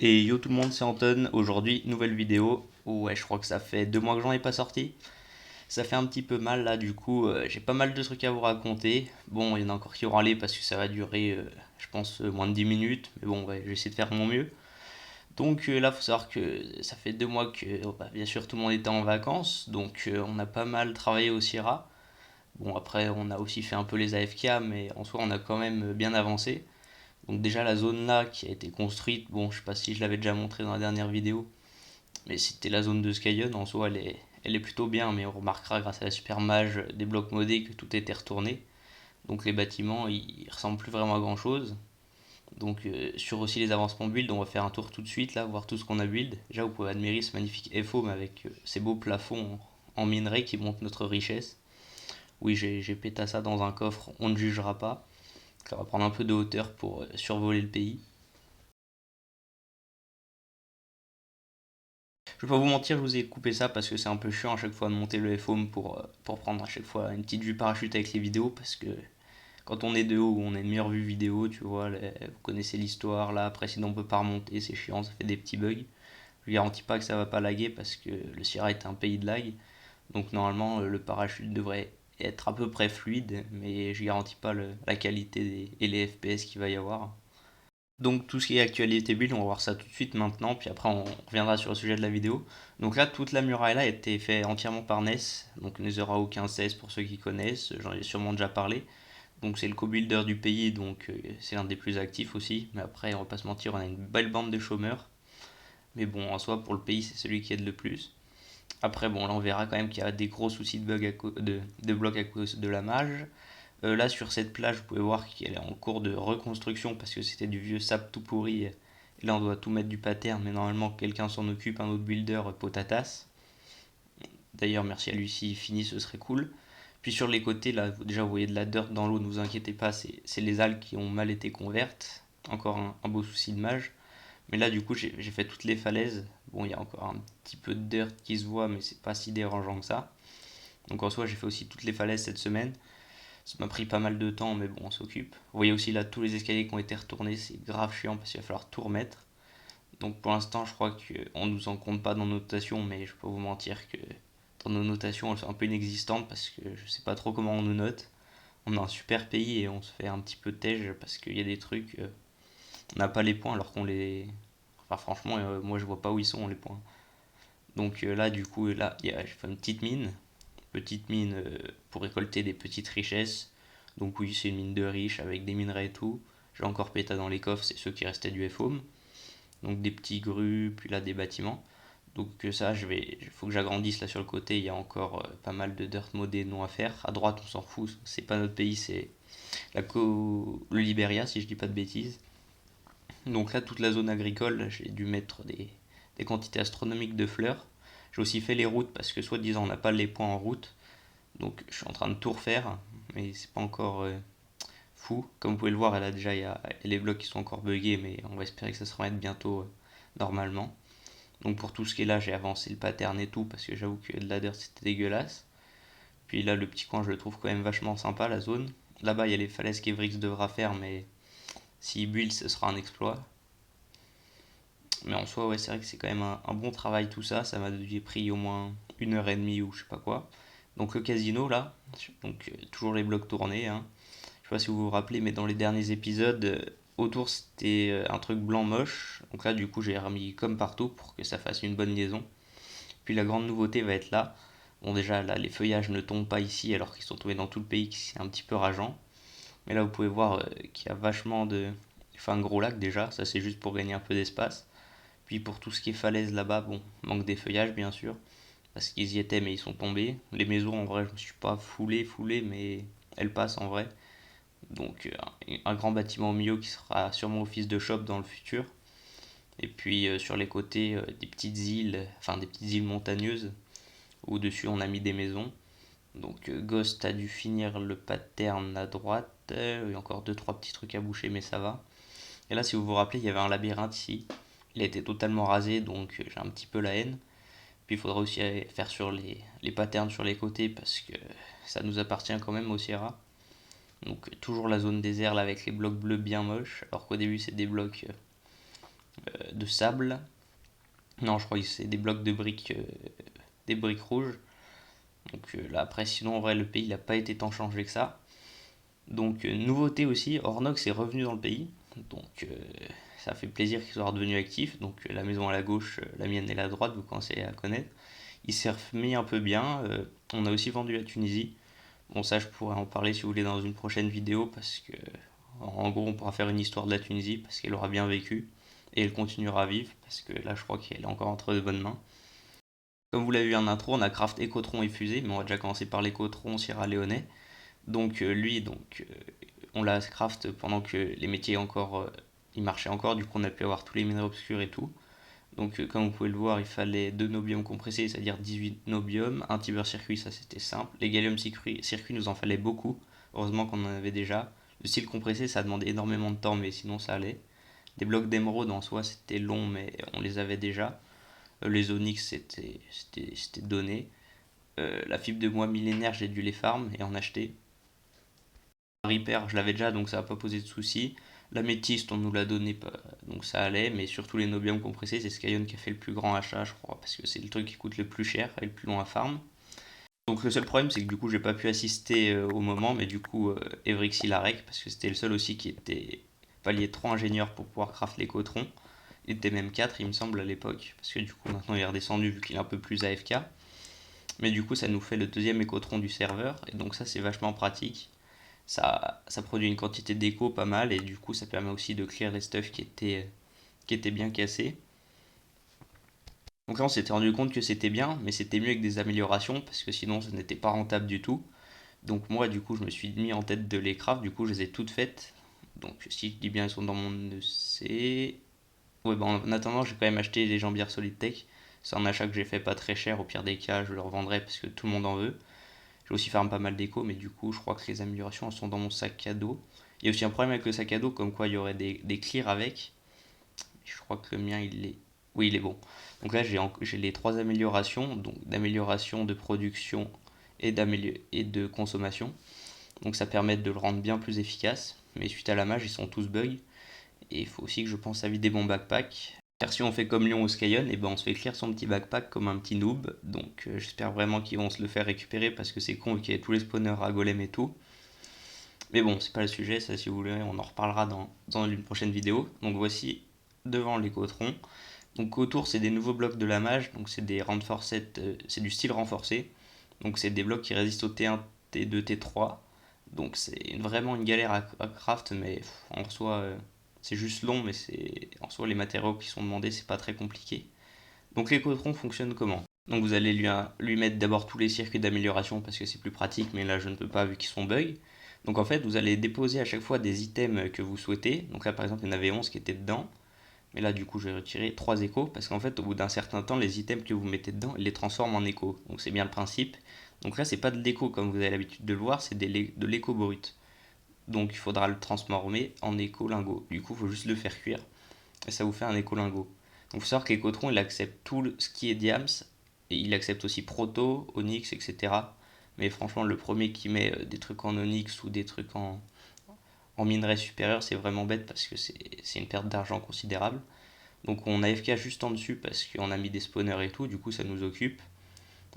Et yo tout le monde, c'est Anton. Aujourd'hui, nouvelle vidéo. Ouais, je crois que ça fait 2 mois que j'en ai pas sorti. Ça fait un petit peu mal là, du coup, j'ai pas mal de trucs à vous raconter. Bon, il y en a encore qui vont aller parce que ça va durer, je pense, moins de 10 minutes. Mais bon, ouais, je vais essayer de faire mon mieux. Donc là, faut savoir que ça fait 2 mois que, bah, bien sûr, tout le monde était en vacances. Donc on a pas mal travaillé au Sierra. Bon, après, on a aussi fait un peu les AFK, mais en soi, on a quand même bien avancé. Donc déjà la zone là qui a été construite, bon je sais pas si je l'avais déjà montré dans la dernière vidéo, mais c'était la zone de Skyon, en soi elle est plutôt bien, mais on remarquera grâce à la super mage des blocs modés que tout a été retourné. Donc les bâtiments ils ressemblent plus vraiment à grand chose. Donc sur aussi les avancements build, on va faire un tour tout de suite là, voir tout ce qu'on a build. Déjà vous pouvez admirer ce magnifique FO avec ces beaux plafonds en minerai qui montrent notre richesse. Oui j'ai pété ça dans un coffre, on ne jugera pas. Ça va prendre un peu de hauteur pour survoler le pays. Je vais pas vous mentir, je vous ai coupé ça parce que c'est un peu chiant à chaque fois de monter le FOM pour prendre à chaque fois une petite vue parachute avec les vidéos parce que quand on est de haut, on a une meilleure vue vidéo, tu vois, vous connaissez l'histoire là, après sinon on peut pas remonter, c'est chiant, ça fait des petits bugs. Je garantis pas que ça va pas laguer parce que le Sierra est un pays de lag, donc normalement le parachute devrait être à peu près fluide, mais je garantis pas la qualité et les FPS qu'il va y avoir. Donc tout ce qui est actualité build, on va voir ça tout de suite maintenant, puis après on reviendra sur le sujet de la vidéo. Donc là, toute la muraille là a été faite entièrement par Ness, donc Netherraw 1516 pour ceux qui connaissent, j'en ai sûrement déjà parlé. Donc c'est le co-builder du pays, donc c'est l'un des plus actifs aussi, mais après on va pas se mentir, on a une belle bande de chômeurs. Mais bon, en soi, pour le pays, c'est celui qui aide le plus. Après, bon, là on verra quand même qu'il y a des gros soucis de, bugs de blocs à cause de la mage. Là, sur cette plage, vous pouvez voir qu'elle est en cours de reconstruction parce que c'était du vieux sable tout pourri. Et là, on doit tout mettre du pattern, mais normalement, quelqu'un s'en occupe, un autre builder, potatas. D'ailleurs, merci à lui s'il finit, ce serait cool. Puis sur les côtés, là, déjà, vous voyez de la dirt dans l'eau, ne vous inquiétez pas, c'est les algues qui ont mal été convertes. Encore un beau souci de mage. Mais là, du coup, j'ai fait toutes les falaises. Bon, il y a encore un petit peu de dirt qui se voit, mais c'est pas si dérangeant que ça. Donc en soi, j'ai fait aussi toutes les falaises cette semaine. Ça m'a pris pas mal de temps, mais bon, on s'occupe. Vous voyez aussi là tous les escaliers qui ont été retournés, c'est grave chiant parce qu'il va falloir tout remettre. Donc pour l'instant, je crois qu'on nous en compte pas dans nos notations, mais je peux pas vous mentir que dans nos notations, elles sont un peu inexistantes parce que je sais pas trop comment on nous note. On a un super pays et on se fait un petit peu tège parce qu'il y a des trucs, on n'a pas les points alors qu'on les. Enfin, franchement, moi je vois pas où ils sont les points. Donc là, du coup, là, j'ai fait une petite mine pour récolter des petites richesses. Donc oui, c'est une mine de riche avec des minerais et tout. J'ai encore péta dans les coffres, c'est ceux qui restaient du FOM. Donc des petits grues, puis là des bâtiments. Donc ça, il faut que j'agrandisse là sur le côté. Il y a encore pas mal de dirt modé non à faire. À droite, on s'en fout. C'est pas notre pays, c'est le Liberia, si je dis pas de bêtises. Donc là, toute la zone agricole, j'ai dû mettre des quantités astronomiques de fleurs. J'ai aussi fait les routes parce que soi-disant on n'a pas les points en route. Donc je suis en train de tout refaire, mais c'est pas encore fou. Comme vous pouvez le voir, il y a les blocs qui sont encore buggés, mais on va espérer que ça se remette bientôt normalement. Donc pour tout ce qui est là, j'ai avancé le pattern et tout, parce que j'avoue que de la dirt c'était dégueulasse. Puis là, le petit coin, je le trouve quand même vachement sympa, la zone. Là-bas, il y a les falaises qu'Evrix devra faire, mais s'il build, ce sera un exploit. Mais en soi, ouais, c'est vrai que c'est quand même un bon travail tout ça. Ça m'a pris au moins 1 heure et demie ou je sais pas quoi. Donc le casino là, donc toujours les blocs tournés, hein. Je sais pas si vous vous rappelez, mais dans les derniers épisodes, autour c'était un truc blanc moche. Donc là, du coup, j'ai remis comme partout pour que ça fasse une bonne liaison. Puis la grande nouveauté va être là. Bon, déjà, là, les feuillages ne tombent pas ici alors qu'ils sont tombés dans tout le pays, c'est un petit peu rageant. Mais là, vous pouvez voir qu'il y a vachement de. Enfin, un gros lac déjà, ça c'est juste pour gagner un peu d'espace. Puis pour tout ce qui est falaise là-bas, bon, manque des feuillages bien sûr, parce qu'ils y étaient mais ils sont tombés. Les maisons en vrai, je me suis pas foulé, mais elles passent en vrai. Donc un grand bâtiment au milieu qui sera sûrement office de shop dans le futur. Et puis sur les côtés, des petites îles, enfin des petites îles montagneuses. Au-dessus, on a mis des maisons. Donc Ghost a dû finir le pattern à droite. Il y a encore deux trois petits trucs à boucher, mais ça va. Et là, si vous vous rappelez, il y avait un labyrinthe ici. Il a été totalement rasé, donc j'ai un petit peu la haine. Puis il faudra aussi faire sur les patterns sur les côtés parce que ça nous appartient quand même au Sierra. Donc toujours la zone désert là avec les blocs bleus bien moches, alors qu'au début c'est des blocs de sable. Non, je crois que c'est des briques rouges. Donc là, après, sinon, en vrai, le pays n'a pas été tant changé que ça. Donc, nouveauté aussi, Ornox est revenu dans le pays. Donc, ça fait plaisir qu'il soit redevenu actif. Donc, la maison à la gauche, la mienne et la droite, vous commencez à connaître. Il s'est remis un peu bien. On a aussi vendu la Tunisie. Bon, ça, je pourrais en parler si vous voulez dans une prochaine vidéo parce que, en gros, on pourra faire une histoire de la Tunisie parce qu'elle aura bien vécu et elle continuera à vivre parce que là, je crois qu'elle est encore entre de bonnes mains. Comme vous l'avez vu en intro, on a craft Écotron et Fusée, mais on va déjà commencer par l'Écotron Sierra Leone. Donc, on l'a craft pendant que les métiers ils marchaient encore, du coup, on a pu avoir tous les minerais obscurs et tout. Donc, comme vous pouvez le voir, il fallait 2 nobiums compressés, c'est-à-dire 18 nobiums, un tibeur circuit, ça c'était simple. Les gallium circuit, nous en fallait beaucoup, heureusement qu'on en avait déjà. Le style compressé, ça demandait énormément de temps, mais sinon ça allait. Des blocs d'émeraude en soi, c'était long, mais on les avait déjà. Les onyx, c'était donné. La fibre de bois millénaire, j'ai dû les farm et en acheter. Reaper, je l'avais déjà, donc ça n'a pas posé de soucis. L'améthyste, on nous l'a donné, donc ça allait, mais surtout les nobiums compressés, c'est Skyon qui a fait le plus grand achat, je crois, parce que c'est le truc qui coûte le plus cher et le plus long à farm. Donc le seul problème, c'est que du coup, j'ai pas pu assister au moment, mais du coup, Evrix il a rec, parce que c'était le seul aussi qui était palier 3 ingénieurs pour pouvoir craft les cotrons. Il était même 4, il me semble, à l'époque, parce que du coup, maintenant il est redescendu vu qu'il est un peu plus AFK. Mais du coup, ça nous fait le deuxième écotron du serveur, et donc ça, c'est vachement pratique. Ça produit une quantité d'écho pas mal et du coup ça permet aussi de clear les stuff qui étaient bien cassés. Donc là on s'était rendu compte que c'était bien, mais c'était mieux avec des améliorations parce que sinon ça n'était pas rentable du tout. Donc moi du coup je me suis mis en tête de les craft, du coup je les ai toutes faites. Donc si je dis bien elles sont dans mon EC. Ouais bah en attendant j'ai quand même acheté les jambières Solid Tech. C'est un achat que j'ai fait pas très cher, au pire des cas je le revendrai parce que tout le monde en veut. J'ai aussi fait pas mal d'écho, mais du coup, je crois que les améliorations elles sont dans mon sac à dos. Il y a aussi un problème avec le sac à dos, comme quoi il y aurait des clears avec. Je crois que le mien, il est. Oui, il est bon. Donc là, j'ai les trois améliorations, donc d'amélioration de production et de consommation. Donc ça permet de le rendre bien plus efficace. Mais suite à la mage, ils sont tous bugs. Et il faut aussi que je pense à vider mon backpack. Car si on fait comme Lyon ou Skyon, et ben on se fait clear son petit backpack comme un petit noob. Donc j'espère vraiment qu'ils vont se le faire récupérer parce que c'est con qu'il y ait tous les spawners à golem et tout. Mais bon, c'est pas le sujet, ça si vous voulez, on en reparlera dans une prochaine vidéo. Donc voici devant les cotrons. Donc autour, c'est des nouveaux blocs de la mage, donc c'est des reinforced, c'est du style renforcé. Donc c'est des blocs qui résistent au T1, T2, T3. Donc c'est vraiment une galère à craft, mais en soi, c'est juste long, mais c'est en soi les matériaux qui sont demandés, c'est pas très compliqué. Donc les cotrons fonctionnent comment? Donc vous allez lui mettre d'abord tous les circuits d'amélioration parce que c'est plus pratique, mais là je ne peux pas vu qu'ils sont bugs. Donc en fait, vous allez déposer à chaque fois des items que vous souhaitez. Donc là par exemple, il y en avait 11 qui étaient dedans. Mais là du coup, je vais retirer 3 échos parce qu'en fait, au bout d'un certain temps, les items que vous mettez dedans, ils les transforment en échos. Donc c'est bien le principe. Donc là, c'est pas de l'écho comme vous avez l'habitude de le voir, c'est de l'écho brut. Donc il faudra le transformer en écho lingot. Du coup, il faut juste le faire cuire et ça vous fait un écho lingot. Donc il faut savoir que l'Écotron, il accepte ce qui est Diams, et il accepte aussi Proto, Onyx, etc. Mais franchement, le premier qui met des trucs en Onyx ou des trucs en minerai supérieur, c'est vraiment bête parce que c'est une perte d'argent considérable. Donc on a FK juste en dessus parce qu'on a mis des spawners et tout, du coup ça nous occupe.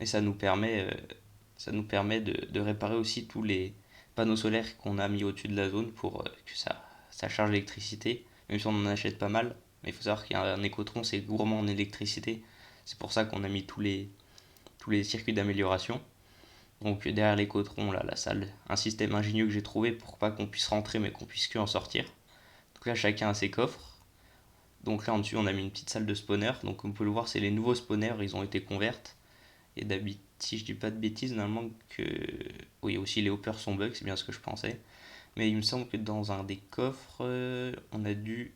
Et ça nous permet de réparer aussi tous les panneaux solaires qu'on a mis au-dessus de la zone pour que ça charge l'électricité, même si on en achète pas mal. Mais il faut savoir qu'un écotron c'est gourmand en électricité. C'est pour ça qu'on a mis tous les circuits d'amélioration. Donc derrière l'écotron, là, la salle, un système ingénieux que j'ai trouvé pour pas qu'on puisse rentrer mais qu'on puisse que en sortir. Donc là chacun a ses coffres. Donc là en dessus on a mis une petite salle de spawner. Donc comme vous pouvez le voir c'est les nouveaux spawners, ils ont été converts. Et d'habitude, si je dis pas de bêtises, normalement que. Oui, aussi les hoppers sont bugs, c'est bien ce que je pensais. Mais il me semble que dans un des coffres, on a dû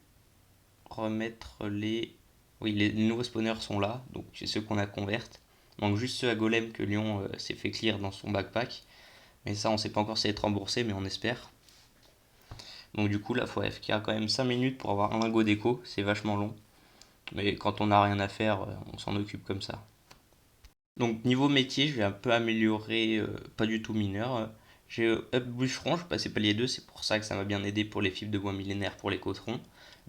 remettre les. Oui, les nouveaux spawners sont là, donc c'est ceux qu'on a converts. Donc juste ceux à Golem que Lyon s'est fait clear dans son backpack. Mais ça, on sait pas encore si ça va être remboursé, mais on espère. Donc du coup, là, faut FK quand même 5 minutes pour avoir un lingot d'écho, c'est vachement long. Mais quand on n'a rien à faire, on s'en occupe comme ça. Donc niveau métier, je vais un peu améliorer, pas du tout mineur. J'ai up bûcheron, je suis passé palier 2, c'est pour ça que ça m'a bien aidé pour les fibres de bois millénaire pour les cotrons.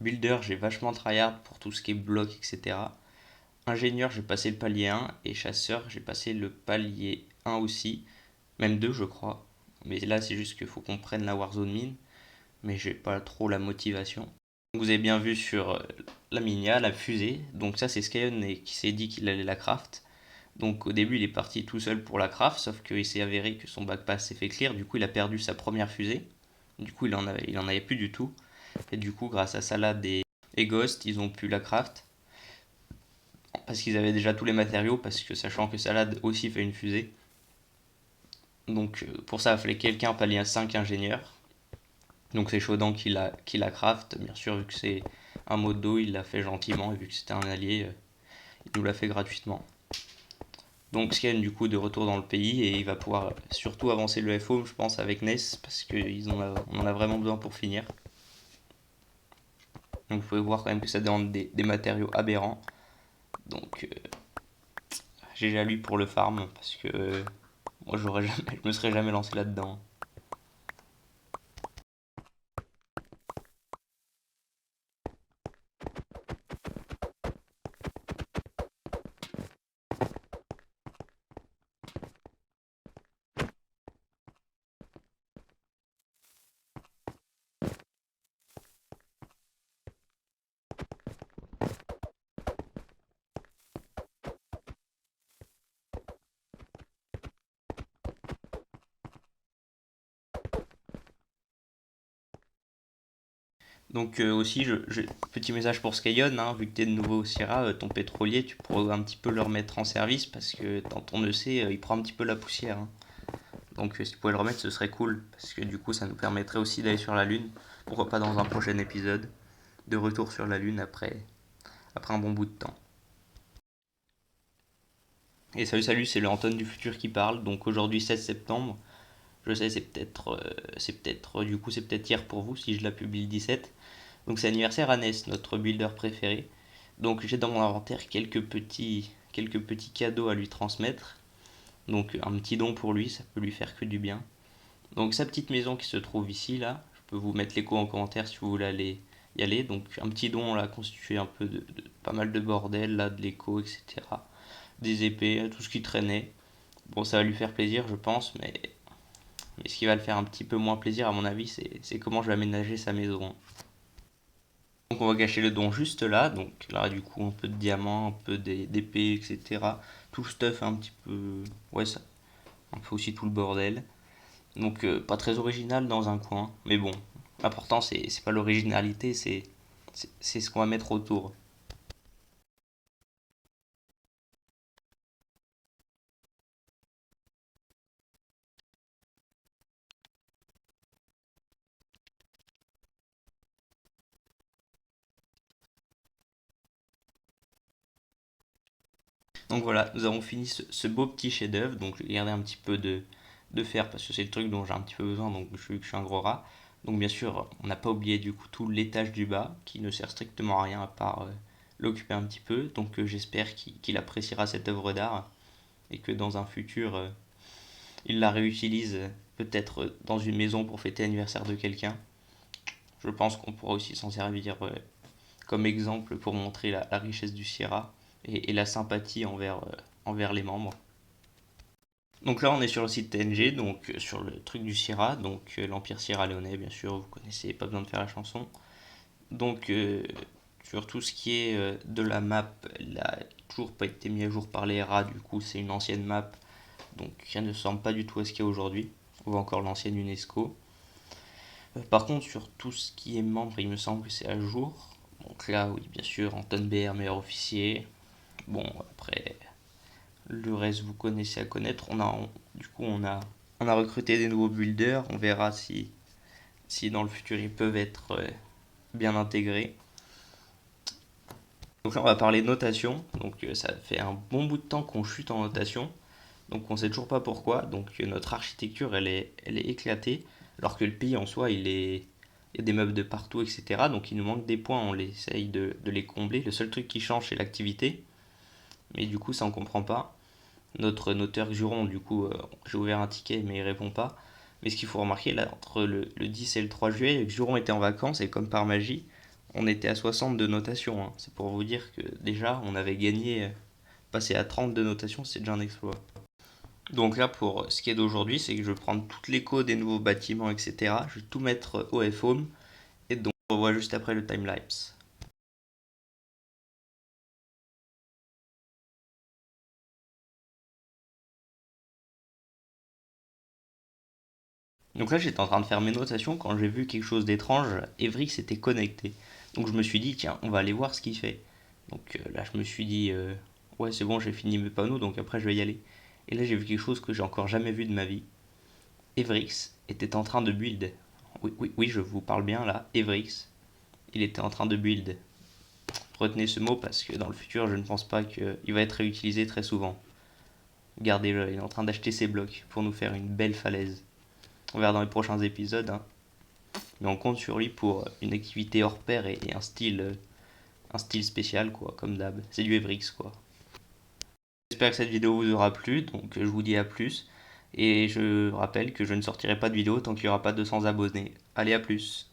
Builder, j'ai vachement tryhard pour tout ce qui est bloc, etc. Ingénieur, j'ai passé le palier 1 et chasseur, j'ai passé le palier 1 aussi, même 2 je crois. Mais là, c'est juste qu'il faut qu'on prenne la Warzone mine, mais j'ai pas trop la motivation. Vous avez bien vu sur la Minia, la fusée. Donc ça, c'est Skyon qui s'est dit qu'il allait la craft. Donc au début, il est parti tout seul pour la craft, sauf qu'il s'est avéré que son backpass s'est fait clear. Du coup, il a perdu sa première fusée. Du coup, il en avait plus du tout. Et du coup, grâce à Salad et Ghost, ils ont pu la craft. Parce qu'ils avaient déjà tous les matériaux, parce que sachant que Salad aussi fait une fusée. Donc pour ça, il fallait quelqu'un palier 5 ingénieurs. Donc c'est Shodan qui la craft. Bien sûr, vu que c'est un mode d'eau, il l'a fait gentiment. Et vu que c'était un allié, il nous l'a fait gratuitement. Donc Scan du coup de retour dans le pays et il va pouvoir surtout avancer le FO je pense avec Ness parce qu'on en a vraiment besoin pour finir. Donc vous pouvez voir quand même que ça demande des matériaux aberrants. Donc j'ai déjà lui pour le farm parce que moi je me serais jamais lancé là-dedans. Donc aussi, petit message pour Skyon, hein, vu que tu es de nouveau au Sierra, ton pétrolier, tu pourrais un petit peu le remettre en service parce que dans ton EC, il prend un petit peu la poussière, hein. Donc si tu pouvais le remettre, ce serait cool, parce que du coup, ça nous permettrait aussi d'aller sur la Lune, pourquoi pas dans un prochain épisode, de retour sur la Lune après un bon bout de temps. Et salut, c'est le Anton du futur qui parle, donc aujourd'hui 16 septembre, je sais, c'est peut-être hier pour vous si je la publie le 17. Donc c'est anniversaire à Ness, notre builder préféré. Donc j'ai dans mon inventaire quelques petits cadeaux à lui transmettre. Donc un petit don pour lui, ça peut lui faire que du bien. Donc sa petite maison qui se trouve ici, là, je peux vous mettre l'écho en commentaire si vous voulez aller y aller. Donc un petit don là constitué un peu de pas mal de bordel, là, de l'écho, etc. Des épées, tout ce qui traînait. Bon, ça va lui faire plaisir, je pense, mais ce qui va le faire un petit peu moins plaisir, à mon avis, c'est comment je vais aménager sa maison. Donc on va cacher le don juste là, donc là du coup un peu de diamants, un peu d'épées, etc. Tout le stuff un petit peu... Ouais, ça, un peu aussi tout le bordel. Donc pas très original dans un coin, mais bon, l'important c'est pas l'originalité, c'est ce qu'on va mettre autour. Donc voilà, nous avons fini ce beau petit chef-d'œuvre, donc je vais garder un petit peu de fer parce que c'est le truc dont j'ai un petit peu besoin, donc je suis un gros rat. Donc bien sûr, on n'a pas oublié du coup tout l'étage du bas qui ne sert strictement à rien à part l'occuper un petit peu. Donc j'espère qu'il appréciera cette œuvre d'art et que dans un futur, il la réutilise peut-être dans une maison pour fêter l'anniversaire de quelqu'un. Je pense qu'on pourra aussi s'en servir comme exemple pour montrer la richesse du Sierra et la sympathie envers les membres. Donc là, on est sur le site TNG, donc sur le truc du Sierra, donc l'Empire Sierra Leone, bien sûr, vous connaissez, pas besoin de faire la chanson. Donc sur tout ce qui est de la map, elle n'a toujours pas été mis à jour par les rats, du coup c'est une ancienne map, donc elle ne ressemble pas du tout à ce qu'il y a aujourd'hui. On voit encore l'ancienne UNESCO. Par contre, sur tout ce qui est membre, il me semble que c'est à jour. Donc là, oui, bien sûr, Anton BR, meilleur officier. Bon, après, le reste, vous connaissez à connaître. Du coup, on a recruté des nouveaux builders. On verra si dans le futur ils peuvent être bien intégrés. Donc là, on va parler de notation. Donc ça fait un bon bout de temps qu'on chute en notation. Donc on sait toujours pas pourquoi. Donc notre architecture, elle est éclatée. Alors que le pays en soi, il y a des meubles de partout, etc. Donc il nous manque des points, on essaye de les combler. Le seul truc qui change, c'est l'activité. Mais du coup, ça on comprend pas. Notre noteur Xuron, du coup, j'ai ouvert un ticket, mais il répond pas. Mais ce qu'il faut remarquer, là, entre le 10 et le 3 juillet, Xuron était en vacances et comme par magie, On était à 60 de notation, hein. C'est pour vous dire que déjà, on avait gagné, passer à 30 de notation, c'est déjà un exploit. Donc là, pour ce qui est d'aujourd'hui, c'est que je vais prendre toutes les codes des nouveaux bâtiments, etc. Je vais tout mettre au FHOME, et donc on revoit juste après le timelapse. Donc là, j'étais en train de faire mes notations quand j'ai vu quelque chose d'étrange. Everix s'était connecté. Donc je me suis dit, tiens, on va aller voir ce qu'il fait. Donc là, je me suis dit, ouais, c'est bon, j'ai fini mes panneaux, donc après, je vais y aller. Et là, j'ai vu quelque chose que j'ai encore jamais vu de ma vie. Everix était en train de build. Oui, oui, oui, je vous parle bien là. Everix, il était en train de build. Retenez ce mot parce que dans le futur, je ne pense pas qu'il va être réutilisé très souvent. Regardez-le, il est en train d'acheter ses blocs pour nous faire une belle falaise. On verra dans les prochains épisodes, hein. Mais on compte sur lui pour une activité hors pair et un style spécial, quoi, comme d'hab. C'est du Evrix, quoi. J'espère que cette vidéo vous aura plu, donc je vous dis à plus. Et je rappelle que je ne sortirai pas de vidéo tant qu'il n'y aura pas 200 abonnés. Allez, à plus.